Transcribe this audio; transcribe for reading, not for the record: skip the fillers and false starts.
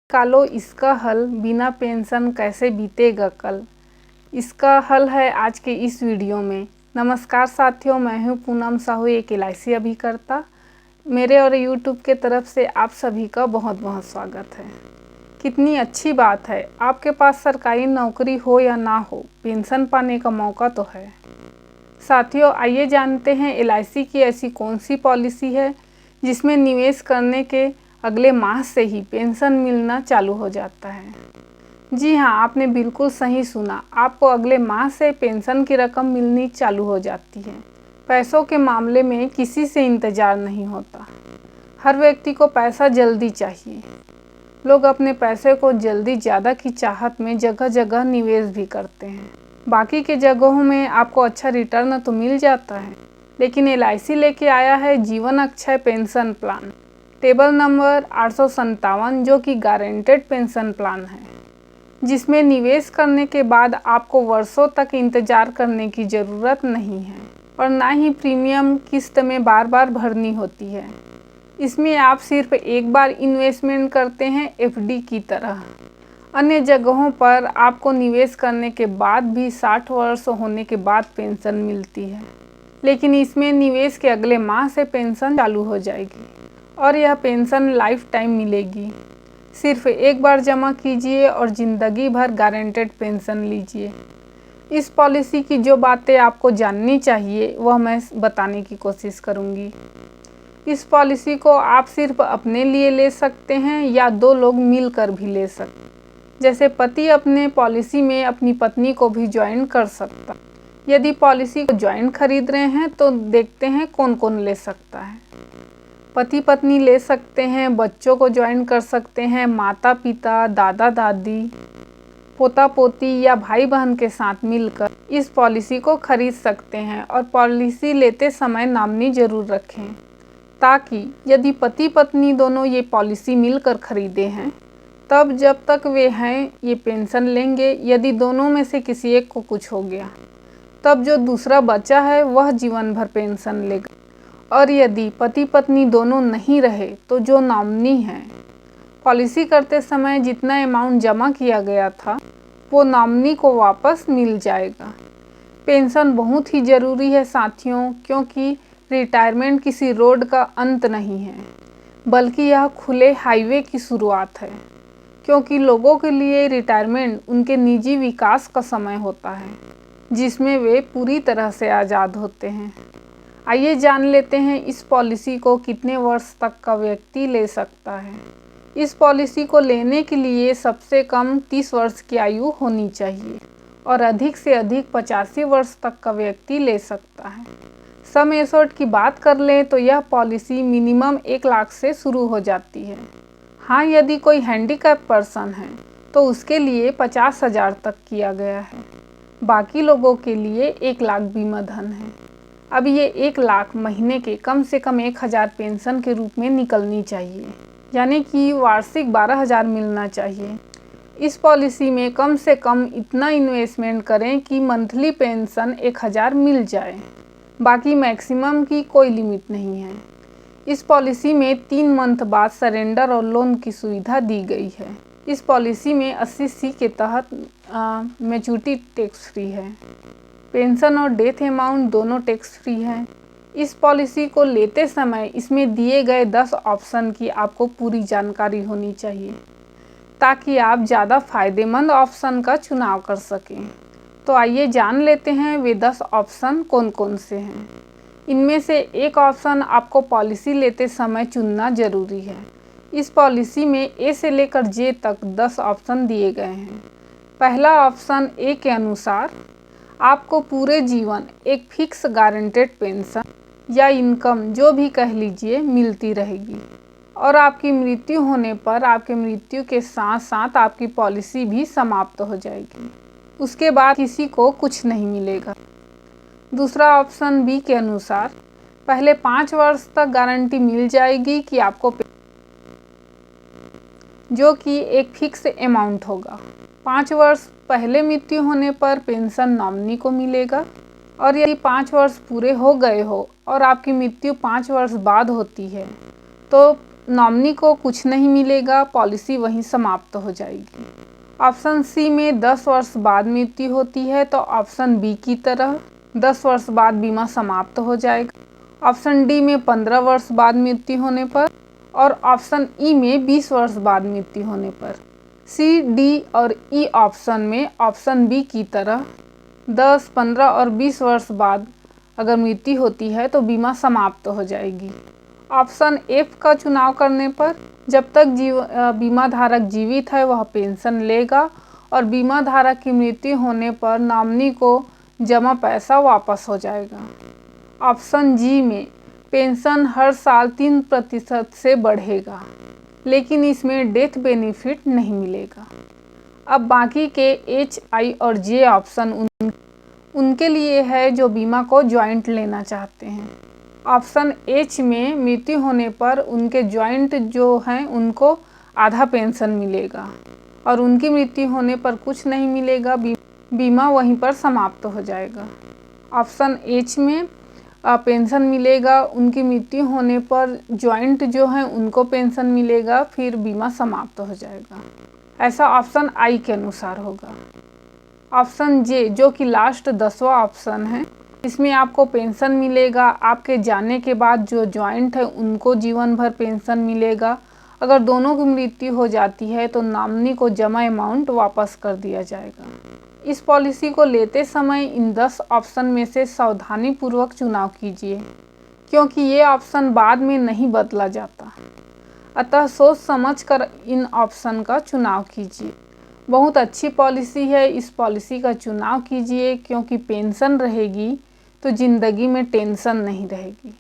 निकालो इसका हल, बिना पेंशन कैसे बीतेगा कल। इसका हल है आज के इस वीडियो में। नमस्कार साथियों, मैं हूं पूनम साहू, एक LIC अभिकर्ता। मेरे और YouTube के तरफ से आप सभी का बहुत बहुत स्वागत है। कितनी अच्छी बात है, आपके पास सरकारी नौकरी हो या ना हो, पेंशन पाने का मौका तो है। साथियों, आइए जानते हैं LIC की ऐसी कौन सी पॉलिसी है जिसमें निवेश करने के अगले माह से ही पेंशन मिलना चालू हो जाता है। जी हाँ, आपने बिल्कुल सही सुना, आपको अगले माह से पेंशन की रकम मिलनी चालू हो जाती है। पैसों के मामले में किसी से इंतज़ार नहीं होता। हर व्यक्ति को पैसा जल्दी चाहिए। लोग अपने पैसे को जल्दी ज़्यादा की चाहत में जगह जगह निवेश भी करते हैं। बाकी के जगहों में आपको अच्छा रिटर्न तो मिल जाता है, लेकिन LIC लेके आया है जीवन Akshay pension plan, table number 857, जो कि गारंटेड पेंशन प्लान है, जिसमें निवेश करने के बाद आपको वर्षों तक इंतज़ार करने की ज़रूरत नहीं है और ना ही प्रीमियम किस्त में बार बार भरनी होती है। इसमें आप सिर्फ एक बार इन्वेस्टमेंट करते हैं, FD की तरह। अन्य जगहों पर आपको निवेश करने के बाद भी 60 वर्ष होने के बाद पेंशन मिलती है, लेकिन इसमें निवेश के अगले माह से पेंशन चालू हो जाएगी और यह पेंशन लाइफ टाइम मिलेगी। सिर्फ एक बार जमा कीजिए और ज़िंदगी भर गारंटेड पेंशन लीजिए। इस पॉलिसी की जो बातें आपको जाननी चाहिए वह मैं बताने की कोशिश करूंगी। इस पॉलिसी को आप सिर्फ अपने लिए ले सकते हैं या दो लोग मिलकर भी ले सकते हैं। जैसे पति अपने पॉलिसी में अपनी पत्नी को भी ज्वाइन कर सकता। यदि पॉलिसी को ज्वाइन खरीद रहे हैं तो देखते हैं कौन कौन ले सकता है। पति पत्नी ले सकते हैं, बच्चों को ज्वाइन कर सकते हैं, माता पिता, दादा दादी, पोता पोती या भाई बहन के साथ मिलकर इस पॉलिसी को खरीद सकते हैं। और पॉलिसी लेते समय नॉमिनी जरूर रखें, ताकि यदि पति पत्नी दोनों ये पॉलिसी मिलकर खरीदे हैं तब जब तक वे हैं ये पेंशन लेंगे। यदि दोनों में से किसी एक को कुछ हो गया तब जो दूसरा बचा है वह जीवन भर पेंशन लेगा। और यदि पति पत्नी दोनों नहीं रहे तो जो नॉमिनी है, पॉलिसी करते समय जितना अमाउंट जमा किया गया था वो नॉमिनी को वापस मिल जाएगा। पेंशन बहुत ही ज़रूरी है साथियों, क्योंकि रिटायरमेंट किसी रोड का अंत नहीं है, बल्कि यह खुले हाईवे की शुरुआत है। क्योंकि लोगों के लिए रिटायरमेंट उनके निजी विकास का समय होता है, जिसमें वे पूरी तरह से आज़ाद होते हैं। आइए जान लेते हैं इस पॉलिसी को कितने वर्ष तक का व्यक्ति ले सकता है। इस पॉलिसी को लेने के लिए सबसे कम 30 वर्ष की आयु होनी चाहिए और अधिक से अधिक 85 वर्ष तक का व्यक्ति ले सकता है। सम एश्योर्ड की बात कर लें तो यह पॉलिसी मिनिमम 1 लाख से शुरू हो जाती है। हाँ, यदि कोई हैंडीकैप पर्सन है तो उसके लिए 50,000 तक किया गया है। बाकी लोगों के लिए 1 लाख बीमा धन है। अब ये 1 लाख महीने के कम से कम 1,000 पेंशन के रूप में निकलनी चाहिए, यानी कि वार्षिक 12,000 मिलना चाहिए। इस पॉलिसी में कम से कम इतना इन्वेस्टमेंट करें कि मंथली पेंशन 1,000 मिल जाए। बाकी मैक्सिमम की कोई लिमिट नहीं है। इस पॉलिसी में 3 मंथ बाद सरेंडर और लोन की सुविधा दी गई है। इस पॉलिसी में 80C के तहत मैच्योरिटी टैक्स फ्री है। पेंशन और डेथ अमाउंट दोनों टैक्स फ्री हैं। इस पॉलिसी को लेते समय इसमें दिए गए 10 ऑप्शन की आपको पूरी जानकारी होनी चाहिए, ताकि आप ज़्यादा फायदेमंद ऑप्शन का चुनाव कर सकें। तो आइए जान लेते हैं वे 10 ऑप्शन कौन कौन से हैं। इनमें से एक ऑप्शन आपको पॉलिसी लेते समय चुनना ज़रूरी है। इस पॉलिसी में A से लेकर J तक 10 ऑप्शन दिए गए हैं। पहला ऑप्शन A के अनुसार आपको पूरे जीवन एक फिक्स गारंटेड पेंशन या इनकम, जो भी कह लीजिए, मिलती रहेगी और आपकी मृत्यु होने पर आपके मृत्यु के साथ साथ आपकी पॉलिसी भी समाप्त हो जाएगी। उसके बाद किसी को कुछ नहीं मिलेगा। दूसरा ऑप्शन B के अनुसार पहले 5 वर्ष तक गारंटी मिल जाएगी कि आपको, जो कि एक फिक्स अमाउंट होगा। 5 वर्ष पहले मृत्यु होने पर पेंशन नॉमिनी को मिलेगा, और यदि 5 वर्ष पूरे हो गए हो और आपकी मृत्यु 5 वर्ष बाद होती है तो नॉमिनी को कुछ नहीं मिलेगा, पॉलिसी वहीं समाप्त हो जाएगी। ऑप्शन सी में 10 वर्ष बाद मृत्यु होती है तो ऑप्शन बी की तरह 10 वर्ष बाद बीमा समाप्त हो जाएगा। ऑप्शन डी में 15 वर्ष बाद मृत्यु होने पर और ऑप्शन ई में 20 वर्ष बाद मृत्यु होने पर। सी, डी और ई ऑप्शन में ऑप्शन बी की तरह 10, 15 और 20 वर्ष बाद अगर मृत्यु होती है तो बीमा समाप्त हो जाएगी। ऑप्शन एफ का चुनाव करने पर जब तक बीमा धारक जीवित है वह पेंशन लेगा और बीमा धारक की मृत्यु होने पर नॉमिनी को जमा पैसा वापस हो जाएगा। ऑप्शन जी में पेंशन हर साल 3% से बढ़ेगा, लेकिन इसमें डेथ बेनिफिट नहीं मिलेगा। अब बाकी के एच, आई और जे ऑप्शन उनके लिए है जो बीमा को ज्वाइंट लेना चाहते हैं। ऑप्शन एच में मृत्यु होने पर उनके ज्वाइंट जो हैं उनको आधा पेंशन मिलेगा और उनकी मृत्यु होने पर कुछ नहीं मिलेगा, बीमा वहीं पर समाप्त हो जाएगा। ऑप्शन एच में पेंशन मिलेगा, उनकी मृत्यु होने पर ज्वाइंट जो हैं उनको पेंशन मिलेगा, फिर बीमा समाप्त हो जाएगा। ऐसा ऑप्शन आई के अनुसार होगा। ऑप्शन जे जो कि लास्ट 10वां ऑप्शन है, इसमें आपको पेंशन मिलेगा, आपके जाने के बाद जो ज्वाइंट है उनको जीवन भर पेंशन मिलेगा। अगर दोनों की मृत्यु हो जाती है तो नॉमिनी को जमा अमाउंट वापस कर दिया जाएगा। इस पॉलिसी को लेते समय इन 10 ऑप्शन में से सावधानीपूर्वक चुनाव कीजिए, क्योंकि ये ऑप्शन बाद में नहीं बदला जाता। अतः सोच समझकर इन ऑप्शन का चुनाव कीजिए। बहुत अच्छी पॉलिसी है, इस पॉलिसी का चुनाव कीजिए, क्योंकि पेंशन रहेगी तो ज़िंदगी में टेंशन नहीं रहेगी।